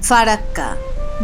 ফারাক্কা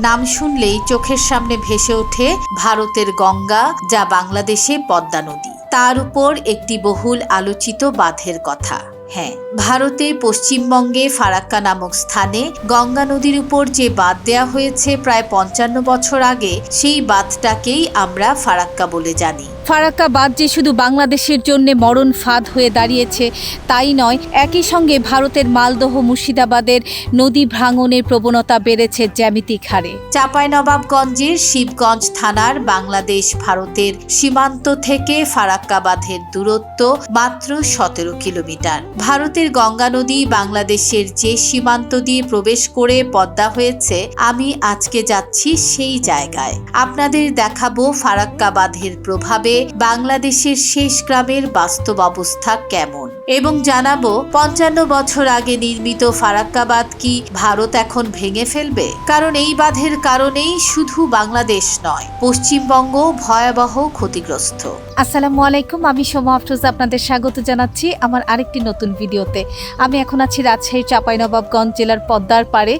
নাম শুনলেই চোখের সামনে ভেসে ওঠে ভারতের গঙ্গা, যা বাংলাদেশে পদ্মা নদী। তার উপর একটি বহুল আলোচিত বাঁধের কথা। হ্যাঁ, ভারতের পশ্চিমবঙ্গে ফারাক্কা নামক স্থানে গঙ্গা নদীর উপর যে বাঁধ দেয়া হয়েছে প্রায় ৫৫ বছর আগে, সেই বাঁধটাকেই আমরা ফারাক্কা বলে জানি। ফারাক্কা বাঁধ যে শুধু বাংলাদেশের জন্য মরণ ফাঁদ হয়ে দাঁড়িয়েছে তাই নয়, একই সঙ্গে ভারতের মালদহ মুর্শিদাবাদের নদী ভাঙনের প্রবণতা বেড়েছে জ্যামিতিক হারে। চাঁপাইনবাবগঞ্জের শিবগঞ্জ থানার বাংলাদেশ ভারতের সীমান্ত থেকে ফারাক্কা বাঁধের দূরত্ব মাত্র ১৭ কিলোমিটার। ভারতের গঙ্গা নদী বাংলাদেশের যে সীমান্ত দিয়ে প্রবেশ করে পদ্মা হয়েছে, আমি আজকে যাচ্ছি সেই জায়গায়। আপনাদের দেখাবো ফারাক্কা বাঁধের প্রভাবে বাংলাদেশের শেষ গ্রামের বাস্তব অবস্থা কেমন, এবং জানাবো ৫৫ বছর আগে নির্মিত ফারাক্কা বাঁধ কি ভারত এখন ভেঙে ফেলবে? কারণ এই বাঁধের কারণেই শুধু বাংলাদেশ নয়, পশ্চিমবঙ্গ ভয়াবহ ক্ষতিগ্রস্ত। আসসালামু আলাইকুম, আমি সোমা আফরোজা আপনাদের স্বাগত জানাচ্ছি আমার আরেকটি নতুন ভিডিওতে। আমি এখন আছি রাজশাহীর চাঁপাইনবাবগঞ্জ জেলার পদ্মার পাড়ে।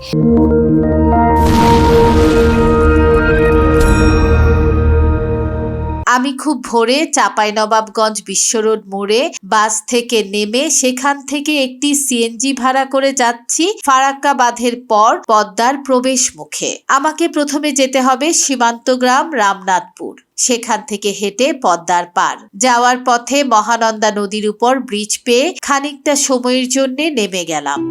আমি খুব ভোরে চাঁপাইনবাবগঞ্জ বিশ্ব রোড মোড়ে বাস থেকে নেমে সেখান থেকে একটি সিএনজি ভাড়া করে যাচ্ছি ফারাক্কা বাঁধের পর পদ্মার প্রবেশ মুখে। আমাকে প্রথমে যেতে হবে সীমান্ত গ্রাম রামনাথপুর, সেখান থেকে হেঁটে পদ্মার পার। যাওয়ার পথে মহানন্দা নদীর উপর ব্রিজ পেয়ে খানিকটা সময়ের জন্য নেমে গেলাম।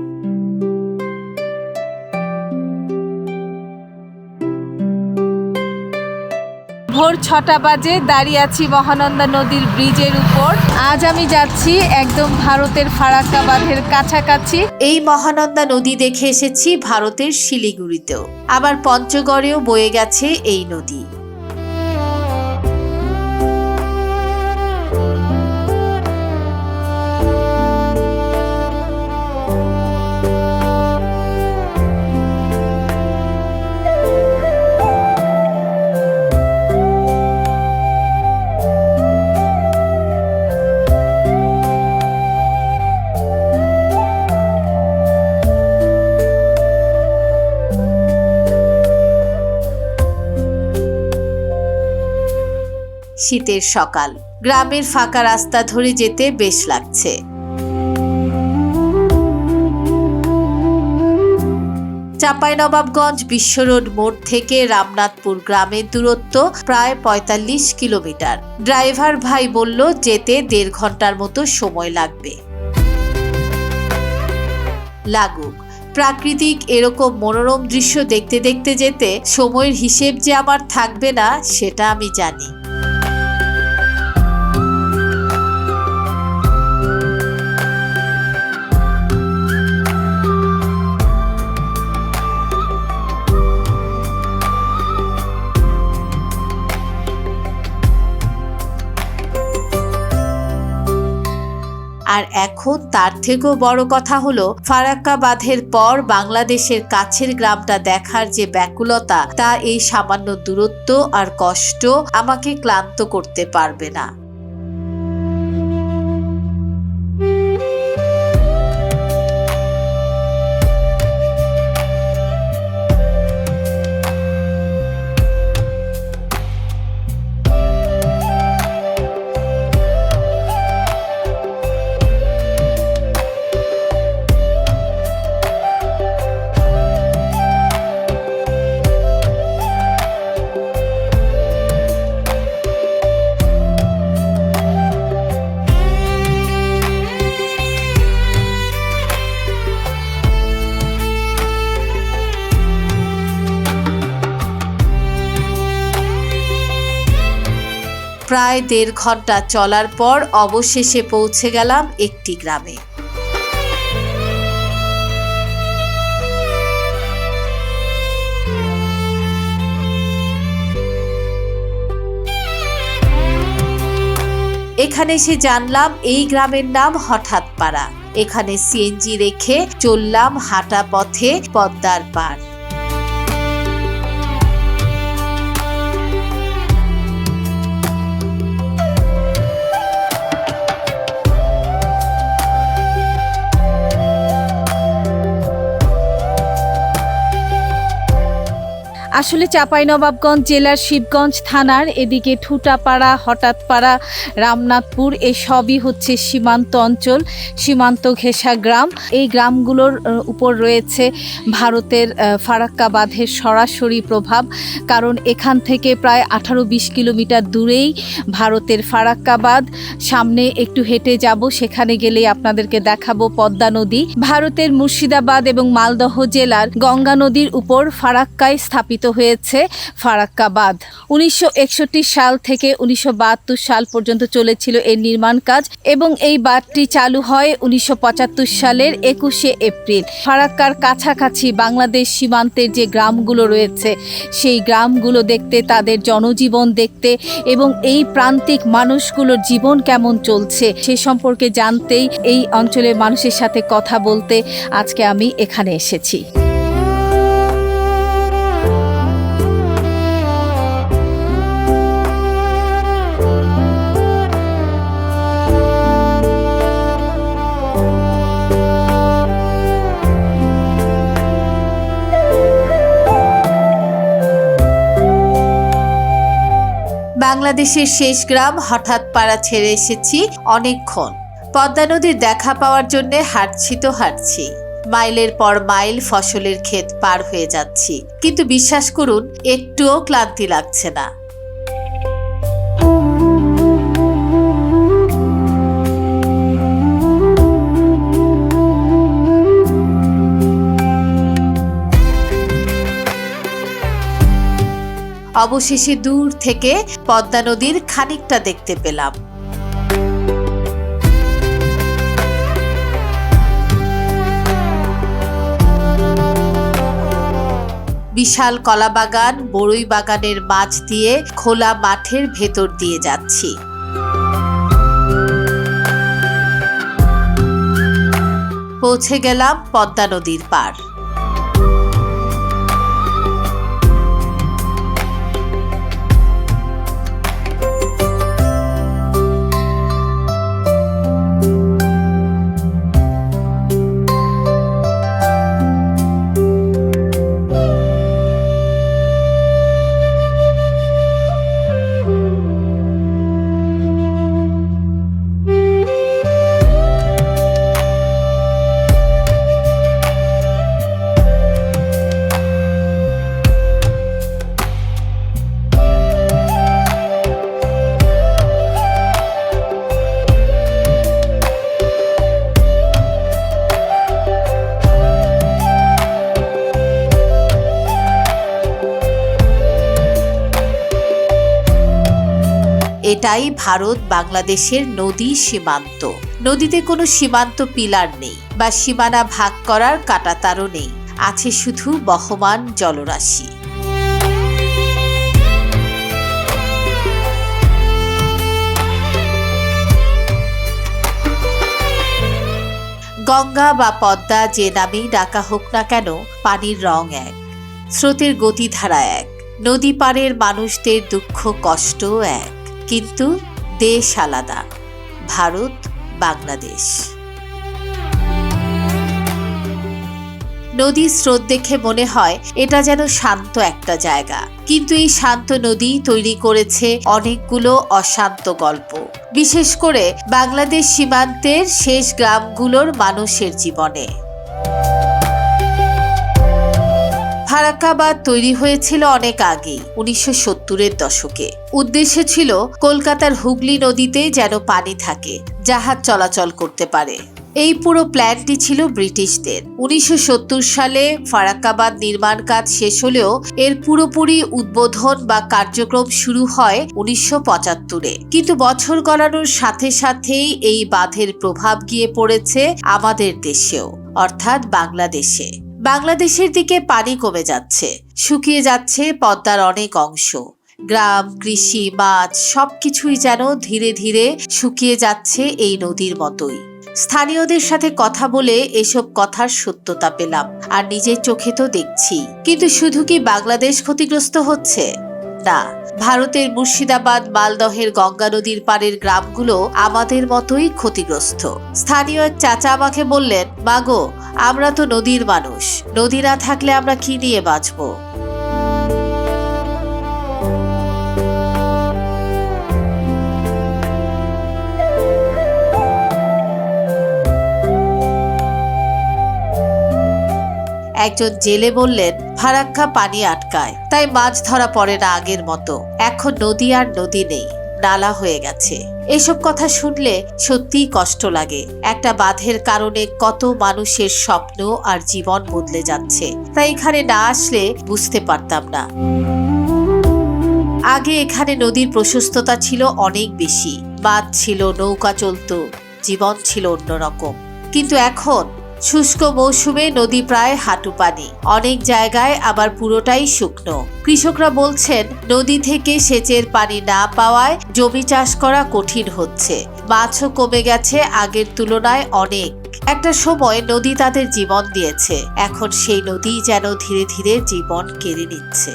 ভোর ৬টা বাজে, দাঁড়িয়ে আছি মহানন্দা নদীর ব্রিজের উপর। আজ আমি যাচ্ছি একদম ভারতের ফারাক্কা বাঁধের কাছাকাছি। এই মহানন্দা নদী দেখে এসেছি ভারতের শিলিগুড়িতেও, আবার পঞ্চগড়েও বয়ে গেছে এই নদী। শীতের সকাল, গ্রামের ফাঁকা রাস্তা ধরে যেতে বেশ লাগছে। চাঁপাইনবাবগঞ্জ বিশ্ব রোড মোড় থেকে রামনাথপুর গ্রামের দূরত্ব প্রায় ৪৫ কিলোমিটার। ড্রাইভার ভাই বলল যেতে ১.৫ ঘন্টার মতো সময় লাগবে। লাগুক, প্রাকৃতিক এরকম মনোরম দৃশ্য দেখতে দেখতে যেতে সময়ের হিসেব যে আমার থাকবে না, সেটা আমি জানি। আর এখন তার থেকেও বড় কথা হলো, ফারাক্কা বাঁধের পর বাংলাদেশের কাছের গ্রামটা দেখার যে ব্যাকুলতা, তা এই সামান্য দূরত্ব আর কষ্ট আমাকে ক্লান্ত করতে পারবে না। প্রায় ১.৫ ঘন্টা চলার পর অবশেষে পৌঁছে গেলাম একটি গ্রামে। এখানে এসে জানলাম এই গ্রামের নাম হঠাৎপাড়া। এখানে সিএনজি রেখে চললাম হাঁটা পথে পদ্মার পার। আসলে চাঁপাইনবাবগঞ্জ জেলার শিবগঞ্জ থানার এদিকে ঠুটাপাড়া, হঠাৎপাড়া, রামনাথপুর এসবই হচ্ছে সীমান্ত অঞ্চল, সীমান্ত ঘেঁষা গ্রাম। এই গ্রামগুলোর উপর রয়েছে ভারতের ফারাক্কা বাঁধের সরাসরি প্রভাব, কারণ এখান থেকে প্রায় 18-20 কিলোমিটার দূরেই ভারতের ফারাক্কা বাঁধ। সামনে একটু হেঁটে যাব, সেখানে গেলেই আপনাদেরকে দেখাবো পদ্মা নদী। ভারতের মুর্শিদাবাদ এবং মালদহ জেলার গঙ্গা নদীর উপর ফারাক্কায় স্থাপিত হয়েছে ফারাক্কা বাঁধ। 1961 সাল থেকে 1972 সাল পর্যন্ত চলেছিল এর নির্মাণ কাজ এবং এই বাঁধটি চালু হয় 1975 সালের 21শে এপ্রিল। ফারাক্কার কাছাকাছি বাংলাদেশ সীমান্তের যে গ্রামগুলো রয়েছে সেই গ্রামগুলো দেখতে, তাদের জনজীবন দেখতে এবং এই প্রান্তিক মানুষগুলোর জীবন কেমন চলছে সে সম্পর্কে জানতেই, এই অঞ্চলের মানুষের সাথে কথা বলতে আজকে আমি এখানে এসেছি। বাংলাদেশের শেষ গ্রাম হঠাৎপাড়া ছেড়ে এসেছি অনেকক্ষণ। পদ্মা নদীর দেখা পাওয়ার জন্য হাঁটছি, মাইলের পর মাইল ফসলের ক্ষেত পার হয়ে যাচ্ছি, কিন্তু বিশ্বাস করুন একটুও ক্লান্তি লাগছে না। অবশেষে দূর থেকে পদ্মা নদীর খানিকটা দেখতে পেলাম। বিশাল কলাবাগান, বড়ই বাগানের মাঝ দিয়ে খোলা মাঠের ভেতর দিয়ে যাচ্ছি। পৌঁছে গেলাম পদ্মা নদীর পার। এটাই ভারত বাংলাদেশের নদী সীমান্ত। নদীতে কোনো সীমান্ত পিলার নেই বা সীমানা ভাগ করার কাঁটাতারও নেই, আছে শুধু বহমান জলরাশি। গঙ্গা বা পদ্মা যে নামেই ডাকা হোক না কেন, পানির রং এক, স্রোতের গতিধারা এক, নদী পাড়ের মানুষদের দুঃখ কষ্টও এক, কিন্তু দেশ আলাদা, ভারত বাংলাদেশ। নদীর স্রোত দেখে মনে হয় এটা যেন শান্ত একটা জায়গা, কিন্তু এই শান্ত নদী তৈরি করেছে অনেকগুলো অশান্ত গল্প, বিশেষ করে বাংলাদেশ সীমান্তের শেষ গ্রামগুলোর মানুষের জীবনে। ফারাক্কা বাঁধ তৈরি হয়েছিল অনেক আগেই, 1970-এর দশকে। উদ্দেশ্য ছিল কলকাতার হুগলি নদীতে যেন পানি থাকে, জাহাজ চলাচল করতে পারে। এই পুরো প্ল্যানটি ছিল ব্রিটিশদের। 1970 সালে ফারাক্কা বাঁধ নির্মাণ কাজ শেষ হলেও এর পুরোপুরি উদ্বোধন বা কার্যক্রম শুরু হয় 1975-এ। কিন্তু বছর গড়ানোর সাথে সাথেই এই বাঁধের প্রভাব গিয়ে পড়েছে আমাদের দেশেও, অর্থাৎ বাংলাদেশে। বাংলাদেশের দিকে পানি কমে যাচ্ছে, শুকিয়ে যাচ্ছে পদ্মার অনেক অংশ। গ্রাম, কৃষি, মাছ সবকিছুই যেন ধীরে ধীরে শুকিয়ে যাচ্ছে এই নদীর মতোই। স্থানীয়দের সাথে কথা বলে এসব কথার সত্যতা পেলাম, আর নিজের চোখে তো দেখছি। কিন্তু শুধু কি বাংলাদেশ ক্ষতিগ্রস্ত হচ্ছে? না, ভারতের মুর্শিদাবাদ, মালদহের গঙ্গা নদীর পাড়ের গ্রামগুলো আমাদের মতোই ক্ষতিগ্রস্ত। স্থানীয় এক চাচা আমাকে বললেন, মাগো, আমরা তো নদীর মানুষ, নদী না থাকলে আমরা কি নিয়ে বাঁচবো? একজন জেলে বললেন, ফারাক্কা পানি আটকায়, তাই মাছ ধরা পড়ে না আগের মতো। এখন নদী আর নদী নেই, নালা হয়ে গেছে। এসব কথা শুনলে সত্যিই কষ্ট লাগে। একটা বাঁধের কারণে কত মানুষের স্বপ্ন আর জীবন বদলে যাচ্ছে। তাই এখানে না আসলে বুঝতে পারতাম না। আগে এখানে নদীর প্রশস্ততা ছিল অনেক বেশি, বাঁধ ছিল, নৌকা চলতো, জীবন ছিল অন্যরকম। কিন্তু এখন শুষ্ক মৌসুমে নদী প্রায় হাঁটু পানি, অনেক জায়গায় আবার পুরোটাই শুকনো। কৃষকরা বলছেন, নদী থেকে সেচের পানি না পাওয়ায় জমি চাষ করা কঠিন হচ্ছে। মাছও কমে গেছে আগের তুলনায় অনেক। একটা সময় নদী তাদের জীবন দিয়েছে, এখন সেই নদী যেন ধীরে ধীরে জীবন কেড়ে নিচ্ছে।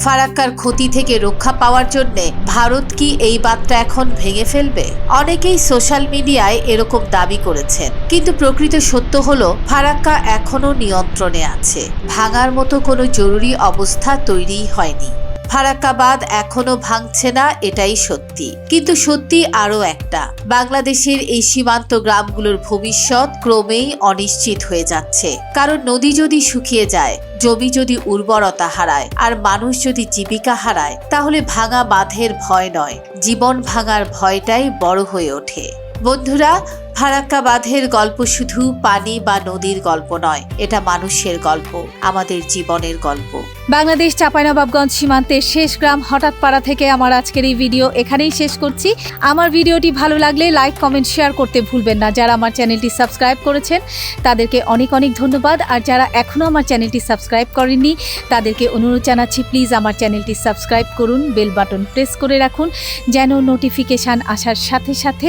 ফারাক্কার ক্ষতি থেকে রক্ষা পাওয়ার জন্য ভারত কি এই বাঁধটা এখন ভেঙে ফেলবে? অনেকেই সোশ্যাল মিডিয়ায় এরকম দাবি করেছেন, কিন্তু প্রকৃত সত্য হলো ফারাক্কা এখনো নিয়ন্ত্রণে আছে। ভাঙার মতো কোনো জরুরি অবস্থা তৈরি হয়নি। ফারাক্কা বাঁধ এখনো ভাঙছে না, এটাই সত্যি। কিন্তু সত্যি আরও একটা, বাংলাদেশের এই সীমান্ত গ্রামগুলোর ভবিষ্যৎ ক্রমেই অনিশ্চিত হয়ে যাচ্ছে। কারণ নদী যদি শুকিয়ে যায়, জমি যদি উর্বরতা হারায়, আর মানুষ যদি জীবিকা হারায়, তাহলে ভাঙা বাঁধের ভয় নয়, জীবন ভাঙার ভয়টাই বড় হয়ে ওঠে। বন্ধুরা, ফারাক্কা বাঁধের গল্প শুধু পানি বা নদীর গল্প নয়, এটা মানুষের গল্প, আমাদের জীবনের গল্প। বাংলাদেশ চাঁপাইনবাবগঞ্জ সীমান্তের শেষ গ্রাম হঠাৎপাড়া থেকে আমার আজকের এই ভিডিও এখানেই শেষ করছি। আমার ভিডিওটি ভালো লাগলে লাইক, কমেন্ট, শেয়ার করতে ভুলবেন না। যারা আমার চ্যানেলটি সাবস্ক্রাইব করেছেন তাদেরকে অনেক অনেক ধন্যবাদ। আর যারা এখনও আমার চ্যানেলটি সাবস্ক্রাইব করেননি তাদেরকে অনুরোধ জানাচ্ছি, প্লিজ আমার চ্যানেলটি সাবস্ক্রাইব করুন, বেল বাটন প্রেস করে রাখুন, যেন নোটিফিকেশান আসার সাথে সাথে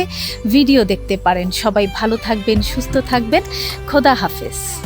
ভিডিও দেখতে পারেন। সবাই ভালো থাকবেন, সুস্থ থাকবেন। খোদা হাফেজ।